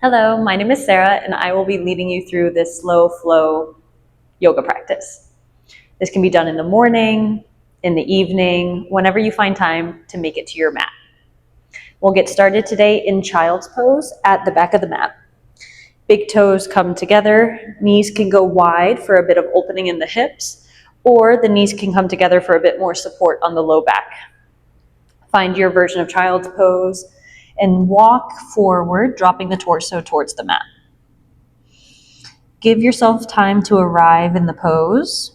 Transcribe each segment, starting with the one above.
Hello, my name is Sarah, and I will be leading you through this slow flow yoga practice. This can be done in the morning, in the evening, whenever you find time to make it to your mat. We'll get started today in child's pose at the back of the mat. Big toes come together, knees can go wide for a bit of opening in the hips, or the knees can come together for a bit more support on the low back. Find your version of child's pose and walk forward, dropping the torso towards the mat. Give yourself time to arrive in the pose.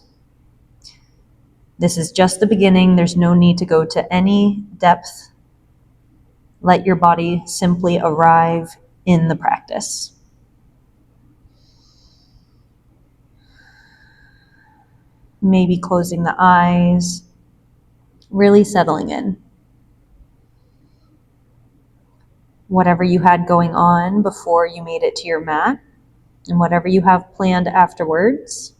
This is just the beginning. There's no need to go to any depth. Let your body simply arrive in the practice. Maybe closing the eyes, really settling in. Whatever you had going on before you made it to your mat, and whatever you have planned afterwards,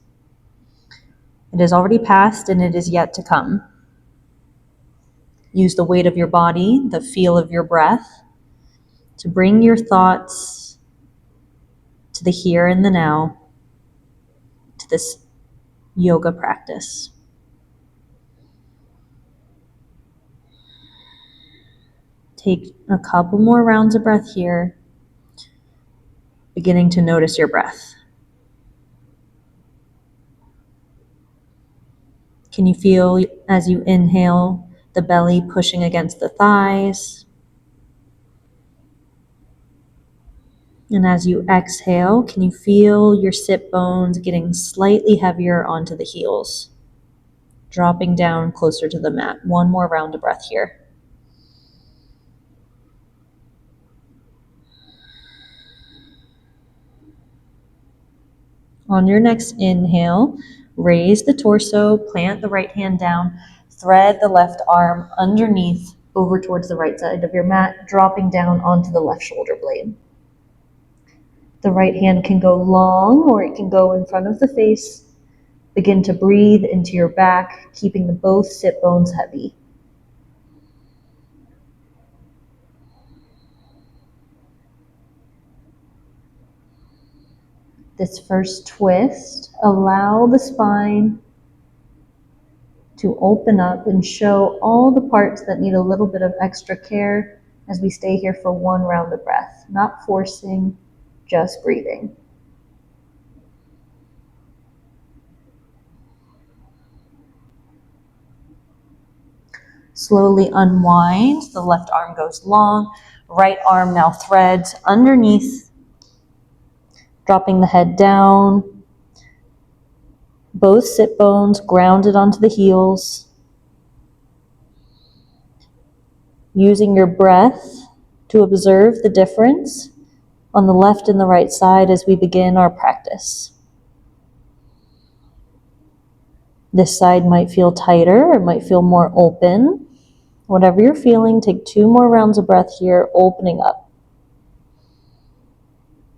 it is already past and it is yet to come. Use the weight of your body, the feel of your breath, to bring your thoughts to the here and the now, to this yoga practice. Take a couple more rounds of breath here, beginning to notice your breath. Can you feel as you inhale the belly pushing against the thighs? And as you exhale, can you feel your sit bones getting slightly heavier onto the heels, dropping down closer to the mat? One more round of breath here. On your next inhale, raise the torso, plant the right hand down, thread the left arm underneath over towards the right side of your mat, dropping down onto the left shoulder blade. The right hand can go long or it can go in front of the face. Begin to breathe into your back, keeping the both sit bones heavy. This first twist, allow the spine to open up and show all the parts that need a little bit of extra care as we stay here for one round of breath, not forcing, just breathing. Slowly unwind. The left arm goes long. Right arm now threads underneath, dropping the head down. Both sit bones grounded onto the heels. Using your breath to observe the difference on the left and the right side as we begin our practice. This side might feel tighter, it might feel more open. Whatever you're feeling, take 2 more rounds of breath here, opening up.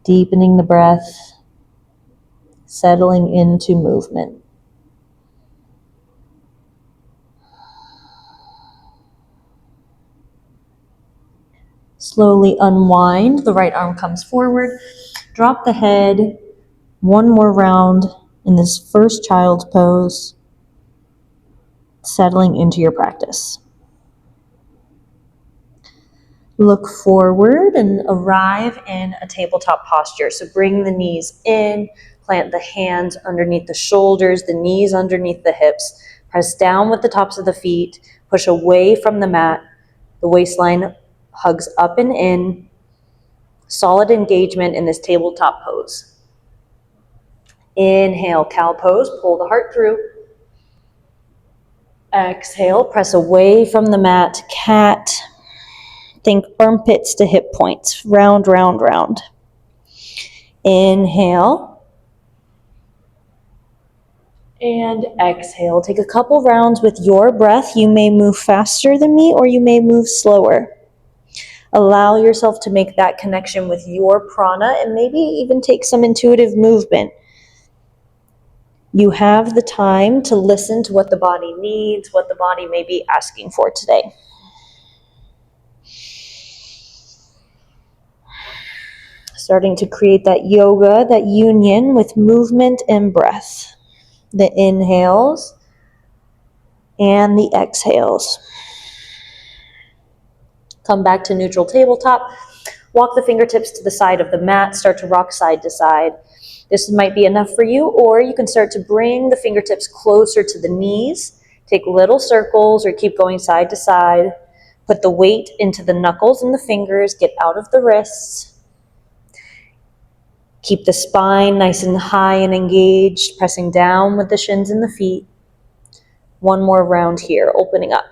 Deepening the breath, settling into movement. Slowly unwind, the right arm comes forward. Drop the head, 1 more round in this first child's pose, settling into your practice. Look forward and arrive in a tabletop posture. So bring the knees in, plant the hands underneath the shoulders, the knees underneath the hips. Press down with the tops of the feet, push away from the mat. The waistline hugs up and in. Solid engagement in this tabletop pose. Inhale, cow pose, pull the heart through. Exhale, press away from the mat, cat. Think armpits to hip points, round, round, round. Inhale. And exhale. Take a couple rounds with your breath. You may move faster than me or you may move slower. Allow yourself to make that connection with your prana and maybe even take some intuitive movement. You have the time to listen to what the body needs, what the body may be asking for today. Starting to create that yoga, that union with movement and breath. The inhales and the exhales. Come back to neutral tabletop. Walk the fingertips to the side of the mat. Start to rock side to side. This might be enough for you, or you can start to bring the fingertips closer to the knees. Take little circles or keep going side to side. Put the weight into the knuckles and the fingers. Get out of the wrists. Keep the spine nice and high and engaged, pressing down with the shins and the feet. One more round here, opening up.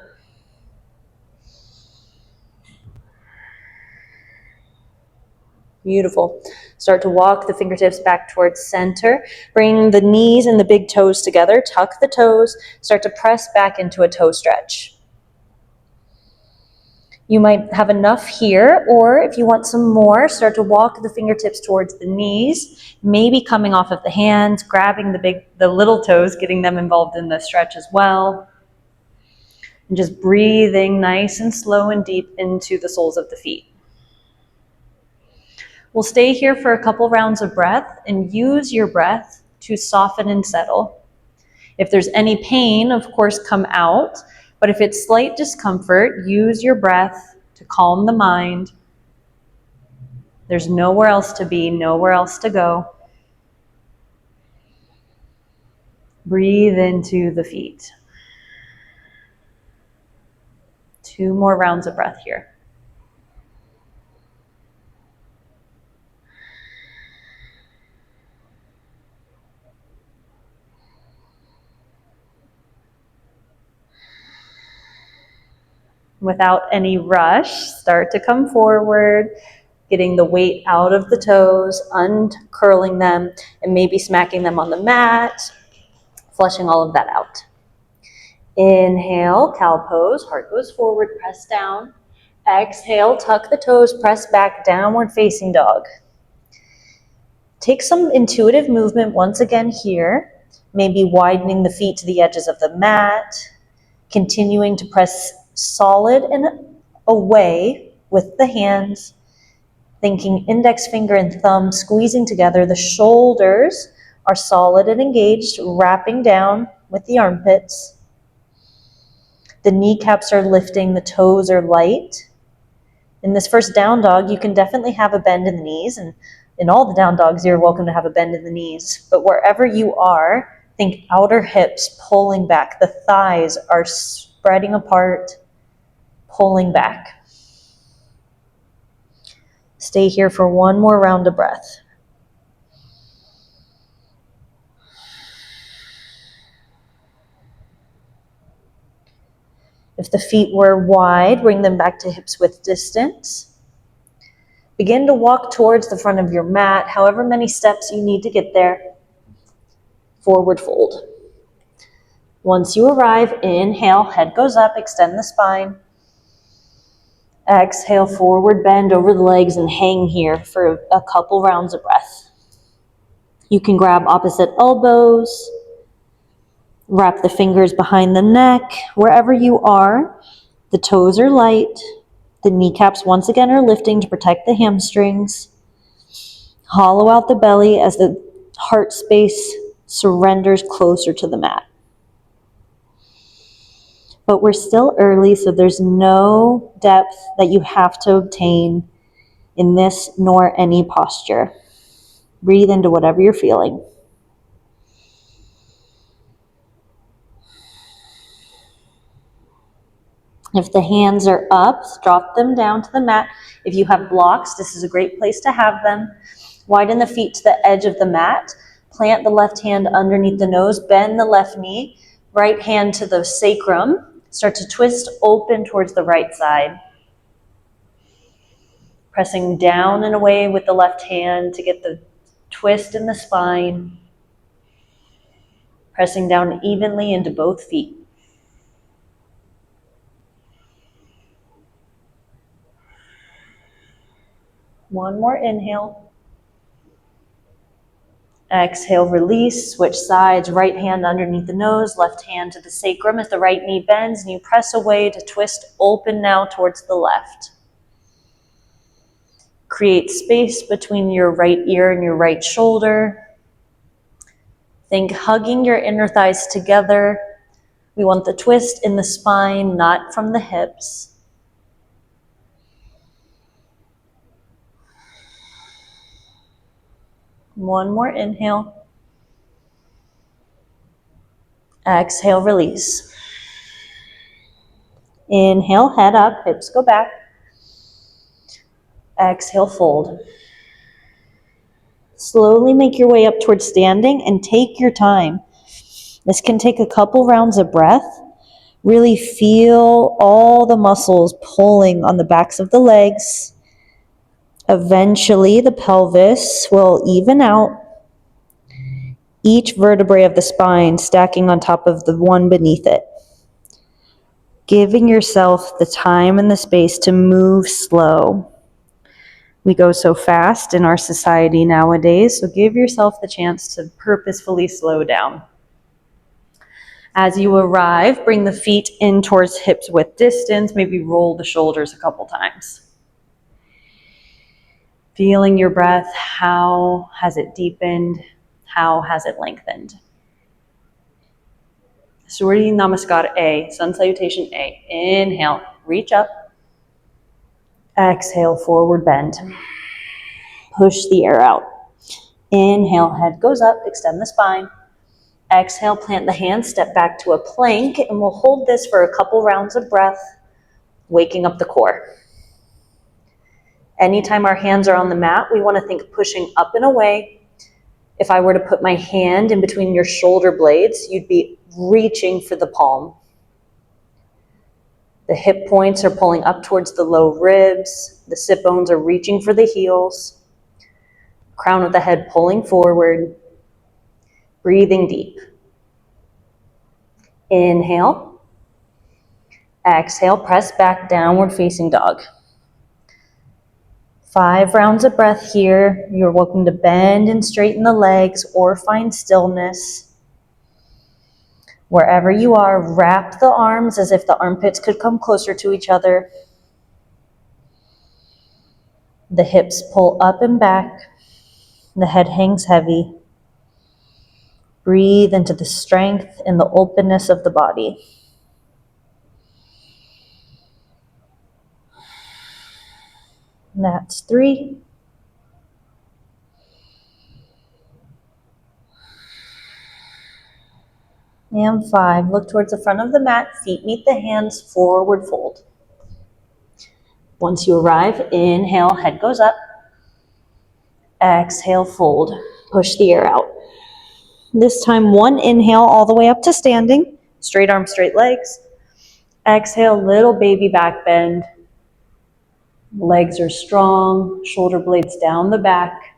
Beautiful. Start to walk the fingertips back towards center. Bring the knees and the big toes together. Tuck the toes. Start to press back into a toe stretch. You might have enough here, or if you want some more, start to walk the fingertips towards the knees, maybe coming off of the hands, grabbing the little toes, getting them involved in the stretch as well. And just breathing nice and slow and deep into the soles of the feet. We'll stay here for a couple rounds of breath and use your breath to soften and settle. If there's any pain, of course, come out. But if it's slight discomfort, use your breath to calm the mind. There's nowhere else to be, nowhere else to go. Breathe into the feet. 2 more rounds of breath here. Without any rush, start to come forward, getting the weight out of the toes, uncurling them, and maybe smacking them on the mat, flushing all of that out. Inhale, cow pose, heart goes forward, press down. Exhale, tuck the toes, press back, downward facing dog. Take some intuitive movement once again here, maybe widening the feet to the edges of the mat, continuing to press solid and away with the hands, thinking index finger and thumb squeezing together. The shoulders are solid and engaged, wrapping down with the armpits. The kneecaps are lifting, the toes are light. In this first down dog, you can definitely have a bend in the knees, and in all the down dogs, you're welcome to have a bend in the knees. But wherever you are, think outer hips pulling back. The thighs are spreading apart, pulling back. Stay here for one more round of breath. If the feet were wide, bring them back to hips width distance. Begin to walk towards the front of your mat, however many steps you need to get there. Forward fold. Once you arrive, inhale, head goes up, extend the spine. Exhale, forward bend over the legs and hang here for a couple rounds of breath. You can grab opposite elbows, wrap the fingers behind the neck. Wherever you are, the toes are light. The kneecaps once again are lifting to protect the hamstrings. Hollow out the belly as the heart space surrenders closer to the mat. But we're still early, so there's no depth that you have to obtain in this nor any posture. Breathe into whatever you're feeling. If the hands are up, drop them down to the mat. If you have blocks, this is a great place to have them. Widen the feet to the edge of the mat. Plant the left hand underneath the nose. Bend the left knee. Right hand to the sacrum. Start to twist open towards the right side. Pressing down and away with the left hand to get the twist in the spine. Pressing down evenly into both feet. One more inhale. Exhale, release, switch sides, right hand underneath the nose, left hand to the sacrum as the right knee bends and you press away to twist open now towards the left. Create space between your right ear and your right shoulder. Think hugging your inner thighs together. We want the twist in the spine, not from the hips. One more inhale. Exhale, release. Inhale, head up, hips go back. Exhale, fold. Slowly make your way up towards standing and take your time. This can take a couple rounds of breath. Really feel all the muscles pulling on the backs of the legs. Eventually, the pelvis will even out. Each vertebrae of the spine stacking on top of the one beneath it. Giving yourself the time and the space to move slow. We go so fast in our society nowadays, so give yourself the chance to purposefully slow down. As you arrive, bring the feet in towards hips width distance, maybe roll the shoulders a couple times. Feeling your breath, how has it deepened? How has it lengthened? Surya Namaskar A, Sun Salutation A. Inhale, reach up. Exhale, forward bend. Push the air out. Inhale, head goes up, extend the spine. Exhale, plant the hands, step back to a plank, and we'll hold this for a couple rounds of breath, waking up the core. Anytime our hands are on the mat, we want to think pushing up and away. If I were to put my hand in between your shoulder blades, you'd be reaching for the palm. The hip points are pulling up towards the low ribs. The sit bones are reaching for the heels. Crown of the head pulling forward. Breathing deep. Inhale. Exhale, press back, downward facing dog. 5 rounds of breath here. You're welcome to bend and straighten the legs or find stillness. Wherever you are, wrap the arms as if the armpits could come closer to each other. The hips pull up and back. The head hangs heavy. Breathe into the strength and the openness of the body. And that's 3. And 5. Look towards the front of the mat. Feet meet the hands. Forward fold. Once you arrive, inhale, head goes up. Exhale, fold. Push the air out. This time, one inhale all the way up to standing. Straight arms, straight legs. Exhale, little baby back bend. Legs are strong, shoulder blades down the back.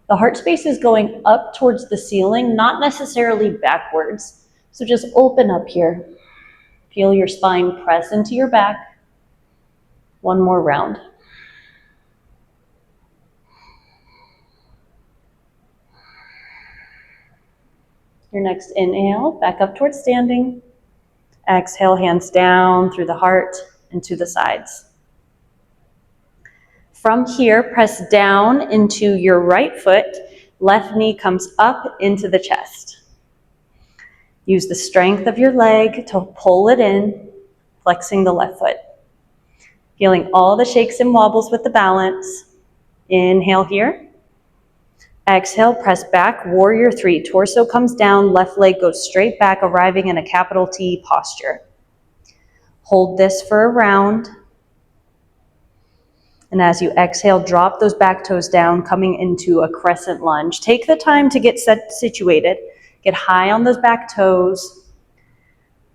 The heart space is going up towards the ceiling, not necessarily backwards. So just open up here. Feel your spine press into your back. One more round. Your next inhale, back up towards standing. Exhale, hands down through the heart and to the sides. From here, press down into your right foot. Left knee comes up into the chest. Use the strength of your leg to pull it in, flexing the left foot. Feeling all the shakes and wobbles with the balance. Inhale here. Exhale, press back, warrior 3. Torso comes down, left leg goes straight back, arriving in a capital T posture. Hold this for a round. And as you exhale, drop those back toes down, coming into a crescent lunge. Take the time to get situated. Get high on those back toes.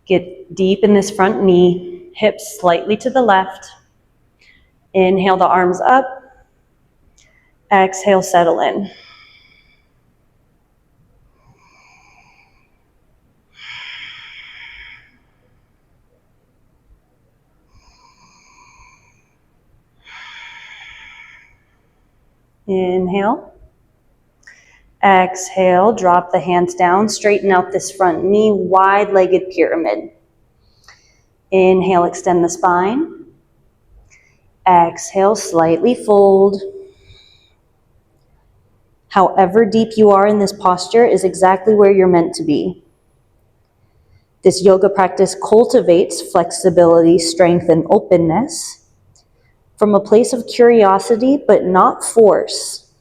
Get deep in this front knee. Hips slightly to the left. Inhale the arms up. Exhale, settle in. Inhale. Exhale, drop the hands down, straighten out this front knee, wide-legged pyramid. Inhale, extend the spine. Exhale, slightly fold. However deep you are in this posture is exactly where you're meant to be. This yoga practice cultivates flexibility, strength, and openness from a place of curiosity, but not force.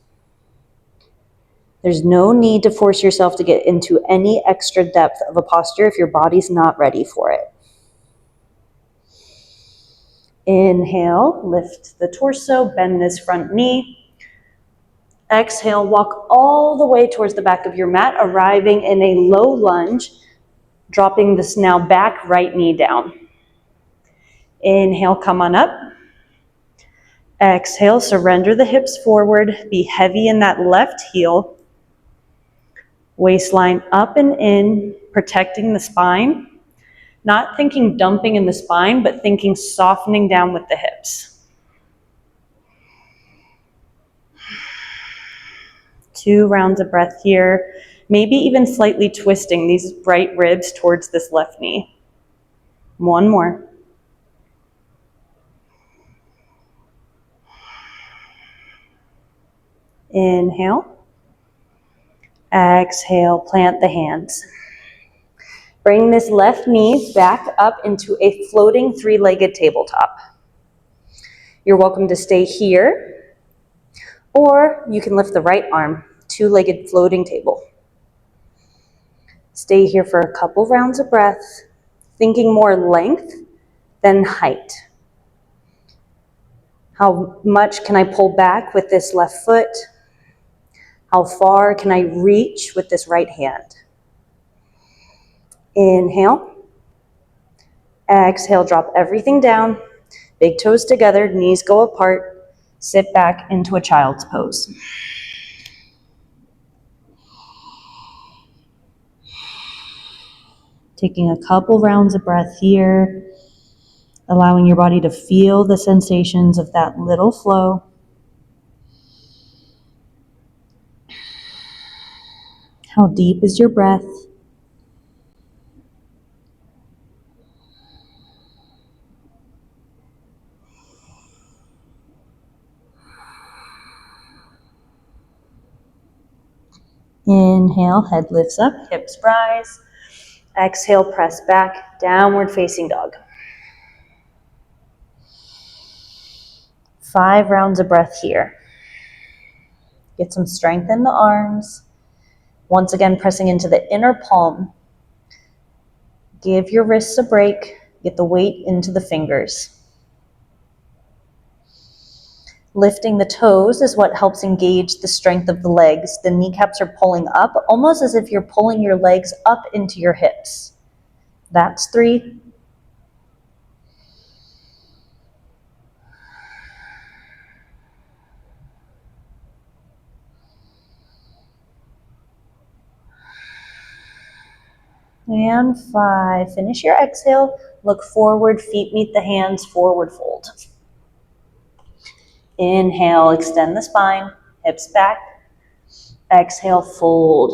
There's no need to force yourself to get into any extra depth of a posture if your body's not ready for it. Inhale, lift the torso, bend this front knee. Exhale, walk all the way towards the back of your mat, arriving in a low lunge, dropping this now back right knee down. Inhale, come on up. Exhale, surrender the hips forward, be heavy in that left heel. Waistline up and in, protecting the spine. Not thinking dumping in the spine, but thinking softening down with the hips. 2 rounds of breath here. Maybe even slightly twisting these right ribs towards this left knee. 1 more. Inhale. Exhale, plant the hands. Bring this left knee back up into a floating 3-legged tabletop. You're welcome to stay here, or you can lift the right arm, 2-legged floating table. Stay here for a couple rounds of breath, thinking more length than height. How much can I pull back with this left foot? How far can I reach with this right hand? Inhale. Exhale, drop everything down. Big toes together, knees go apart. Sit back into a child's pose. Taking a couple rounds of breath here, allowing your body to feel the sensations of that little flow. How deep is your breath? Inhale, head lifts up, hips rise. Exhale, press back, downward facing dog. 5 rounds of breath here. Get some strength in the arms. Once again, pressing into the inner palm. Give your wrists a break. Get the weight into the fingers. Lifting the toes is what helps engage the strength of the legs. The kneecaps are pulling up, almost as if you're pulling your legs up into your hips. That's 3. And 5. Finish your exhale. Look forward, feet meet the hands, forward fold. Inhale, extend the spine, hips back. Exhale, fold.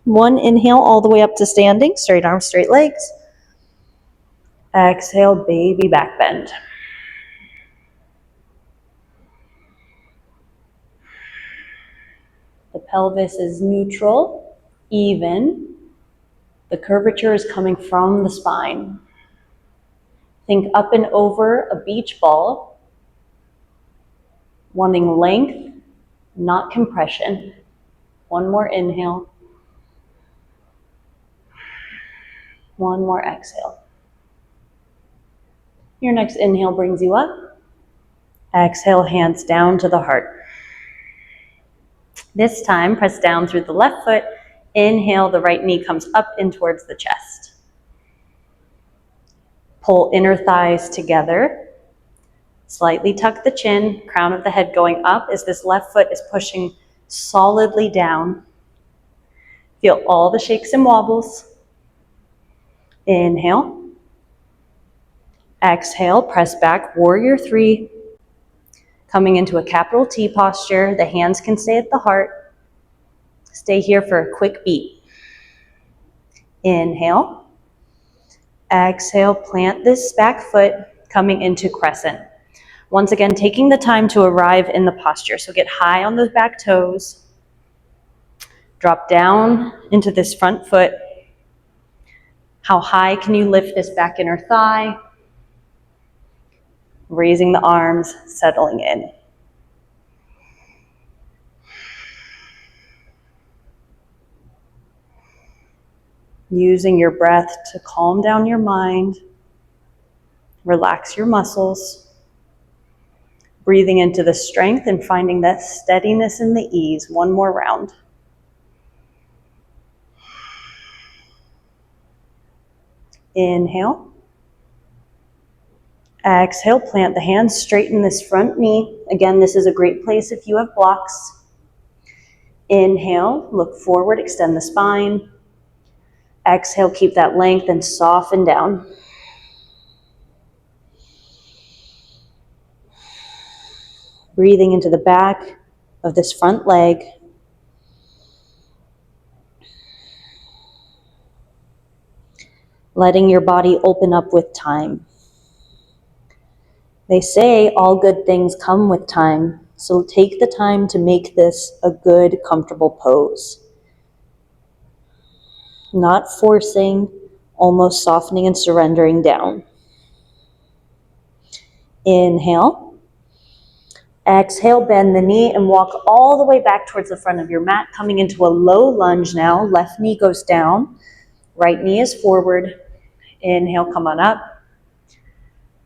1 inhale all the way up to standing, straight arms, straight legs. Exhale, baby back bend. The pelvis is neutral, even. The curvature is coming from the spine. Think up and over a beach ball, wanting length, not compression. 1 more inhale. 1 more exhale. Your next inhale brings you up. Exhale, hands down to the heart. This time, press down through the left foot. Inhale, the right knee comes up in towards the chest. Pull inner thighs together. Slightly tuck the chin, crown of the head going up as this left foot is pushing solidly down. Feel all the shakes and wobbles. Inhale. Exhale, press back, warrior 3. Coming into a capital T posture, the hands can stay at the heart. Stay here for a quick beat. Inhale. Exhale, plant this back foot. coming into crescent. Once again, taking the time to arrive in the posture. So get high on those back toes. Drop down into this front foot. How high can you lift this back inner thigh? Raising the arms, settling in. Using your breath to calm down your mind, relax your muscles, breathing into the strength and finding that steadiness and the ease. One more round. Inhale. Exhale, plant the hands, straighten this front knee. Again, this is a great place if you have blocks. Inhale, look forward, extend the spine. Exhale, keep that length and soften down. Breathing into the back of this front leg. Letting your body open up with time. They say all good things come with time, so take the time to make this a good, comfortable pose. Not forcing, almost softening and surrendering down. Inhale. Exhale, bend the knee and walk all the way back towards the front of your mat, coming into a low lunge now. Left knee goes down, right knee is forward. Inhale, come on up.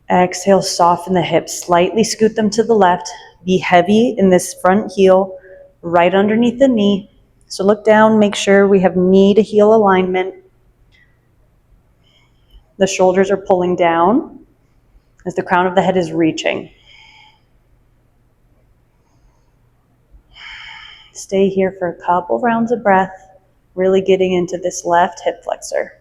Exhale, soften the hips, slightly scoot them to the left. Be heavy in this front heel, right underneath the knee. So look down, make sure we have knee to heel alignment. The shoulders are pulling down as the crown of the head is reaching. Stay here for a couple rounds of breath, really getting into this left hip flexor.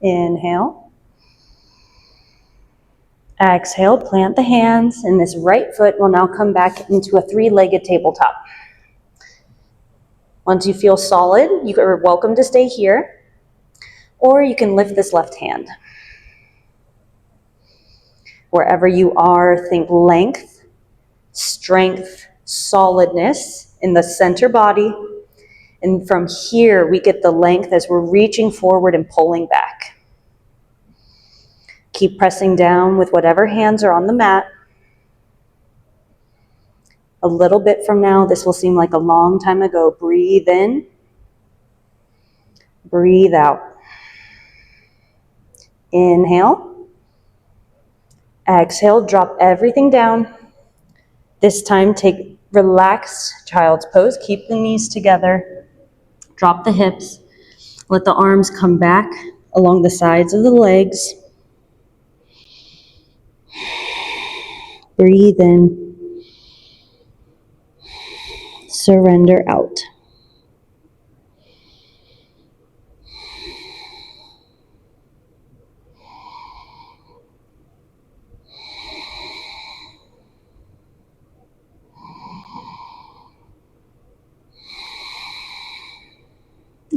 Inhale. Exhale, plant the hands, and this right foot will now come back into a three-legged tabletop. Once you feel solid, you are welcome to stay here, or you can lift this left hand. Wherever you are, think length, strength, solidness in the center body. And from here, we get the length as we're reaching forward and pulling back. Keep pressing down with whatever hands are on the mat. A little bit from now, this will seem like a long time ago. Breathe in. Breathe out. Inhale. Exhale, drop everything down. This time, take relaxed child's pose. Keep the knees together. Drop the hips. Let the arms come back along the sides of the legs. Breathe in. Surrender out.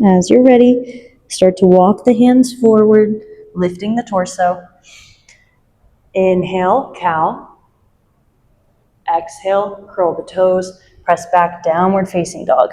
As you're ready, start to walk the hands forward, lifting the torso. Inhale, cow. Exhale, curl the toes, press back, downward facing dog.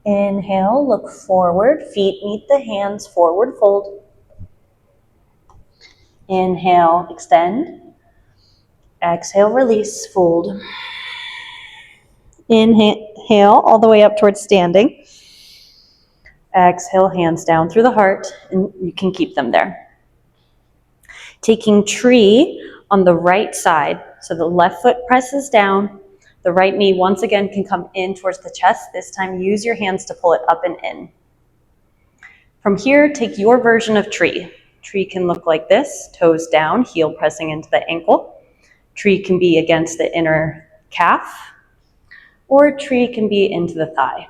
Inhale, look forward, feet meet the hands, forward fold. Inhale, extend. Exhale, release, fold. Inhale, all the way up towards standing. Exhale, hands down through the heart, and you can keep them there. Taking tree on the right side, so the left foot presses down, the right knee once again can come in towards the chest. This time, use your hands to pull it up and in. From here, take your version of tree. Tree can look like this, toes down, heel pressing into the ankle. Tree can be against the inner calf, or tree can be into the thigh.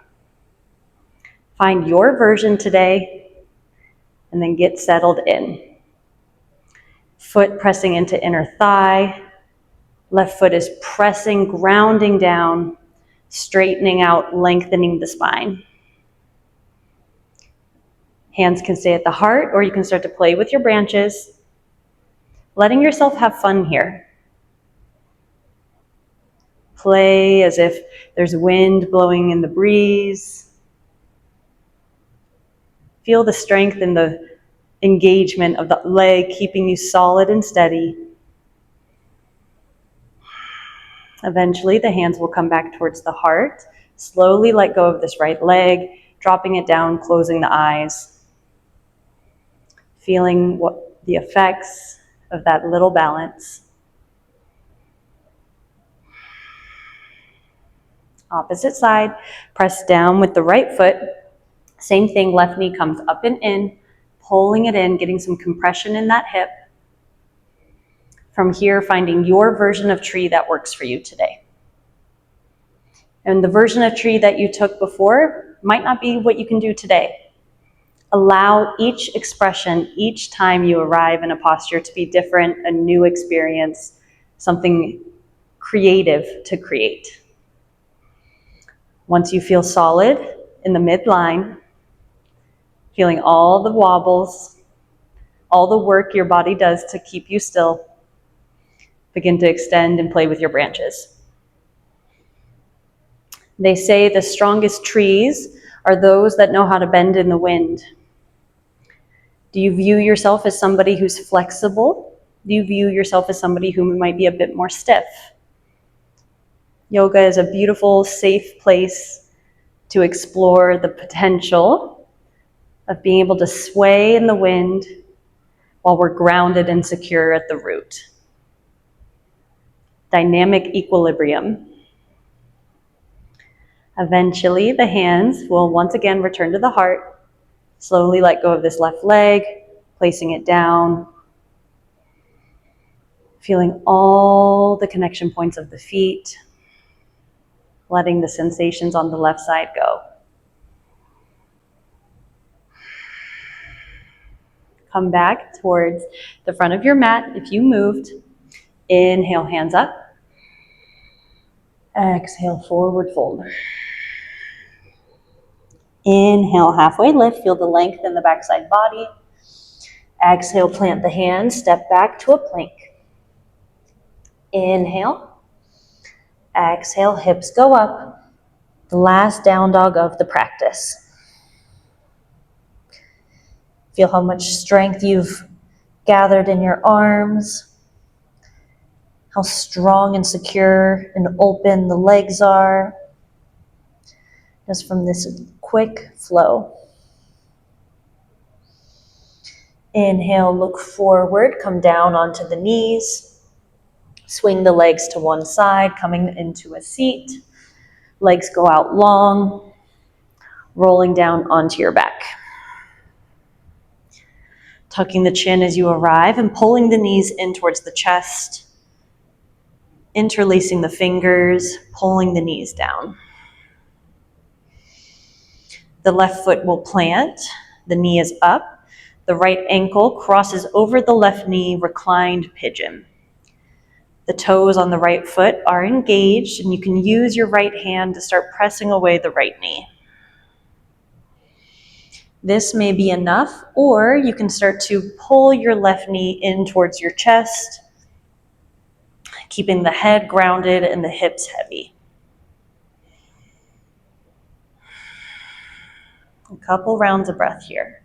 Find your version today, and then get settled in. Foot pressing into inner thigh. Left foot is pressing, grounding down, straightening out, lengthening the spine. Hands can stay at the heart, or you can start to play with your branches, letting yourself have fun here. Play as if there's wind blowing in the breeze. Feel the strength and the engagement of the leg, keeping you solid and steady. Eventually, the hands will come back towards the heart. Slowly let go of this right leg, dropping it down, closing the eyes. Feeling what the effects of that little balance. Opposite side, press down with the right foot. Same thing, left knee comes up and in, pulling it in, getting some compression in that hip. From here, finding your version of tree that works for you today. And the version of tree that you took before might not be what you can do today. Allow each expression, each time you arrive in a posture, to be different, a new experience, something creative to create. Once you feel solid in the midline, feeling all the wobbles, all the work your body does to keep you still, begin to extend and play with your branches. They say the strongest trees are those that know how to bend in the wind. Do you view yourself as somebody who's flexible? Do you view yourself as somebody who might be a bit more stiff? Yoga is a beautiful, safe place to explore the potential of being able to sway in the wind while we're grounded and secure at the root. Dynamic equilibrium. Eventually, the hands will once again return to the heart. Slowly let go of this left leg, placing it down. Feeling all the connection points of the feet. Letting the sensations on the left side go. Come back towards the front of your mat if you moved. Inhale, hands up. Exhale, forward fold. Inhale, halfway lift. Feel the length in the backside body. Exhale, plant the hands, step back to a plank. Inhale. Exhale, hips go up. The last down dog of the practice. Feel how much strength you've gathered in your arms. How strong and secure and open the legs are. Just from this quick flow. Inhale, look forward, come down onto the knees. Swing the legs to one side, coming into a seat. Legs go out long, rolling down onto your back. Tucking the chin as you arrive and pulling the knees in towards the chest. Interlacing the fingers, pulling the knees down. The left foot will plant, the knee is up. The right ankle crosses over the left knee, reclined pigeon. The toes on the right foot are engaged, and you can use your right hand to start pressing away the right knee. This may be enough, or you can start to pull your left knee in towards your chest, keeping the head grounded and the hips heavy. A couple rounds of breath here.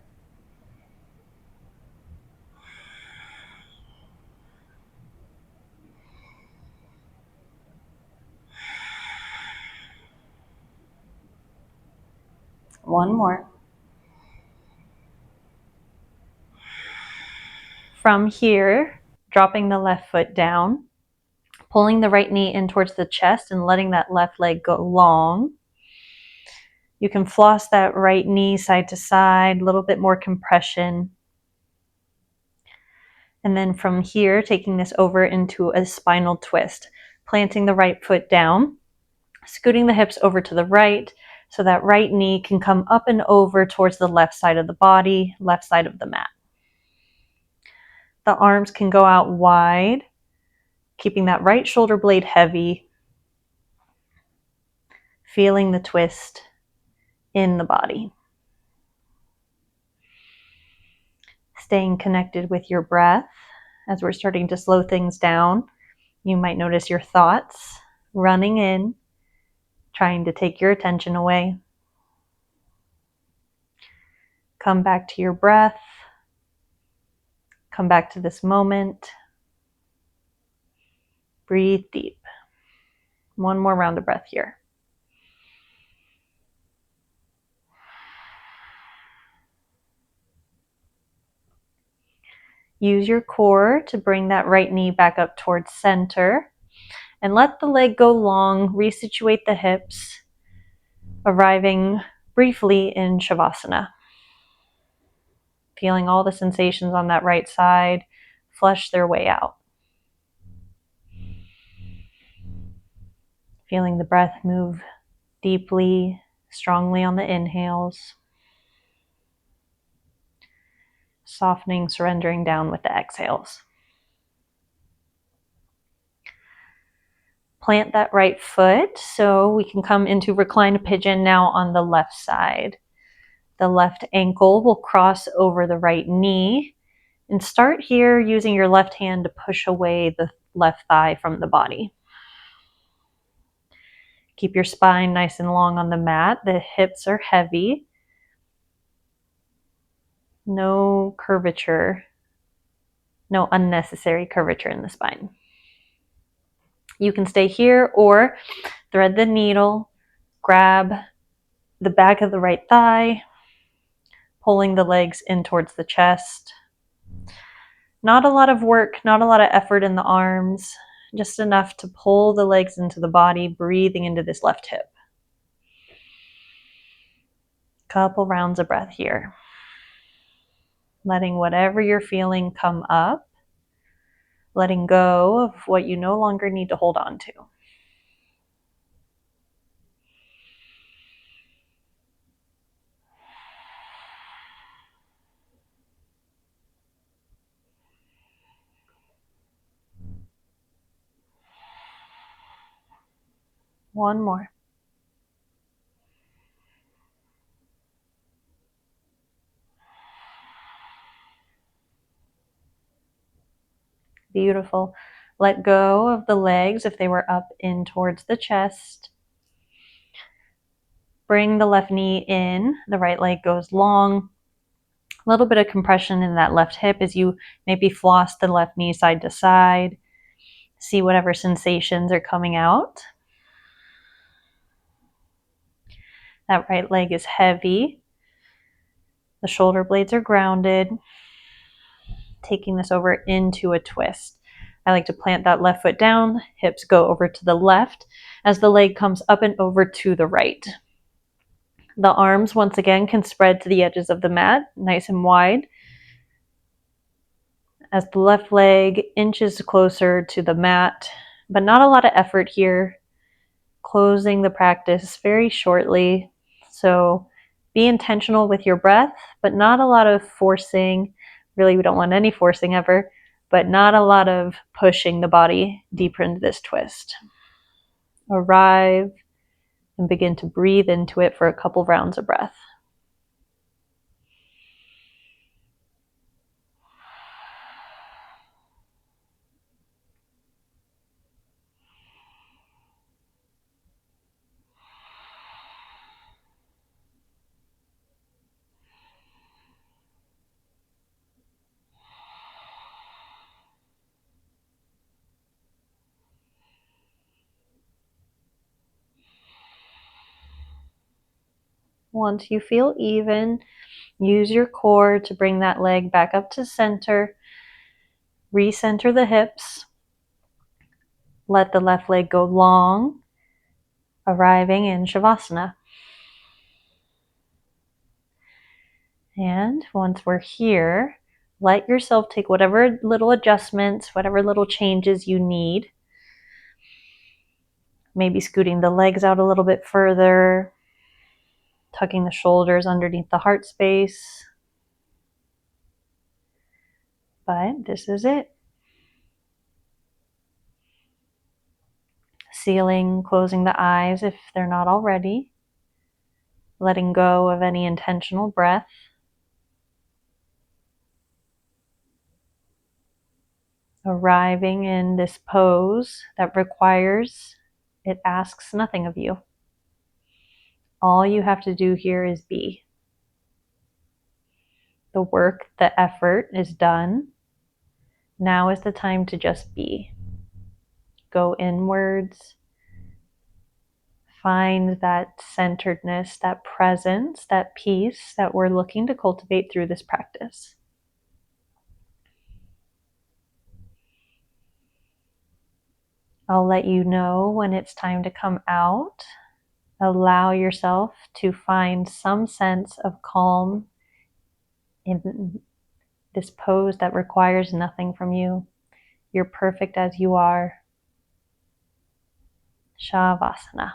One more. From here, dropping the left foot down, pulling the right knee in towards the chest and letting that left leg go long. You can floss that right knee side to side, a little bit more compression. And then from here, taking this over into a spinal twist, planting the right foot down, scooting the hips over to the right so that right knee can come up and over towards the left side of the body, left side of the mat. The arms can go out wide, keeping that right shoulder blade heavy, feeling the twist in the body. Staying connected with your breath. As we're starting to slow things down, you might notice your thoughts running in, trying to take your attention away. Come back to your breath. Come back to this moment. Breathe deep. One more round of breath here. Use your core to bring that right knee back up towards center and let the leg go long, resituate the hips, arriving briefly in Shavasana. Feeling all the sensations on that right side flush their way out. Feeling the breath move deeply, strongly on the inhales. Softening, surrendering down with the exhales. Plant that right foot so we can come into reclined pigeon now on the left side. The left ankle will cross over the right knee, and start here using your left hand to push away the left thigh from the body. Keep your spine nice and long on the mat. The hips are heavy. No curvature, no unnecessary curvature in the spine. You can stay here or thread the needle, grab the back of the right thigh, pulling the legs in towards the chest. Not a lot of work, not a lot of effort in the arms, just enough to pull the legs into the body, breathing into this left hip. Couple rounds of breath here. Letting whatever you're feeling come up, letting go of what you no longer need to hold on to. One more. Beautiful. Let go of the legs if they were up in towards the chest. Bring the left knee in, the right leg goes long. A little bit of compression in that left hip as you maybe floss the left knee side to side. See whatever sensations are coming out. That right leg is heavy. The shoulder blades are grounded. Taking this over into a twist. I like to plant that left foot down, hips go over to the left as the leg comes up and over to the right. The arms, once again, can spread to the edges of the mat, nice and wide. As the left leg inches closer to the mat, but not a lot of effort here. Closing the practice very shortly. So be intentional with your breath, but not a lot of forcing. Really, we don't want any forcing ever, but not a lot of pushing the body deeper into this twist. Arrive and begin to breathe into it for a couple rounds of breath. Once you feel even, use your core to bring that leg back up to center. Recenter the hips. Let the left leg go long, arriving in Shavasana. And once we're here, let yourself take whatever little adjustments, whatever little changes you need. Maybe scooting the legs out a little bit further, tucking the shoulders underneath the heart space. But this is it. Sealing, closing the eyes if they're not already. Letting go of any intentional breath. Arriving in this pose that it asks nothing of you. All you have to do here is be. The work, the effort is done. Now is the time to just be. Go inwards. Find that centeredness, that presence, that peace that we're looking to cultivate through this practice. I'll let you know when it's time to come out. Allow yourself to find some sense of calm in this pose that requires nothing from you. You're perfect as you are. Shavasana.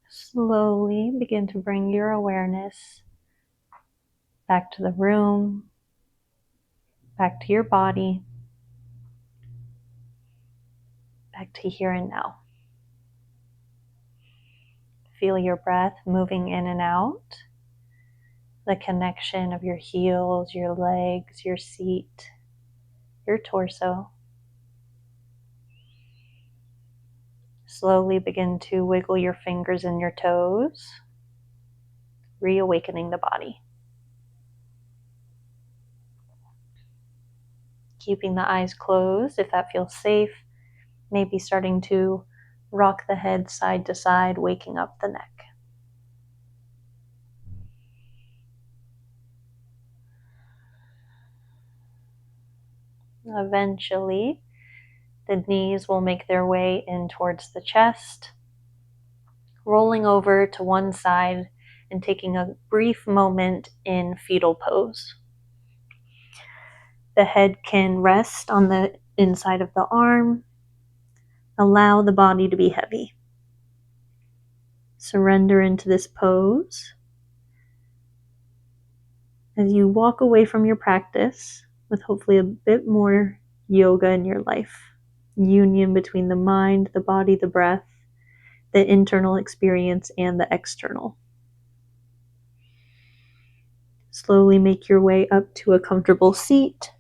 Slowly begin to bring your awareness back to the room, back to your body, back to here and now. Feel your breath moving in and out, the connection of your heels, your legs, your seat, your torso. Slowly begin to wiggle your fingers and your toes, reawakening the body. Keeping the eyes closed if that feels safe, maybe starting to rock the head side to side, waking up the neck. Eventually, the knees will make their way in towards the chest, rolling over to one side and taking a brief moment in fetal pose. The head can rest on the inside of the arm. Allow the body to be heavy. Surrender into this pose. As you walk away from your practice with hopefully a bit more yoga in your life, union between the mind, the body, the breath, the internal experience, and the external. Slowly make your way up to a comfortable seat,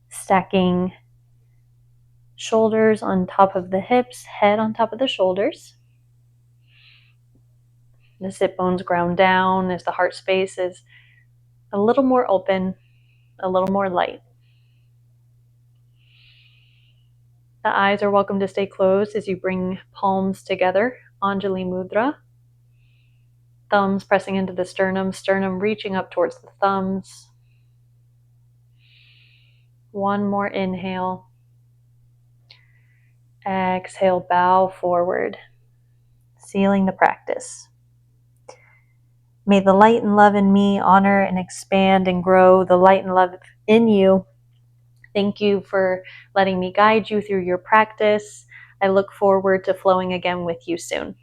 stacking shoulders on top of the hips, head on top of the shoulders. The sit bones ground down as the heart space is a little more open, a little more light. The eyes are welcome to stay closed as you bring palms together, Anjali Mudra. Thumbs pressing into the sternum, sternum reaching up towards the thumbs. One more inhale. Exhale, bow forward, sealing the practice. May the light and love in me honor and expand and grow the light and love in you. Thank you for letting me guide you through your practice. I look forward to flowing again with you soon.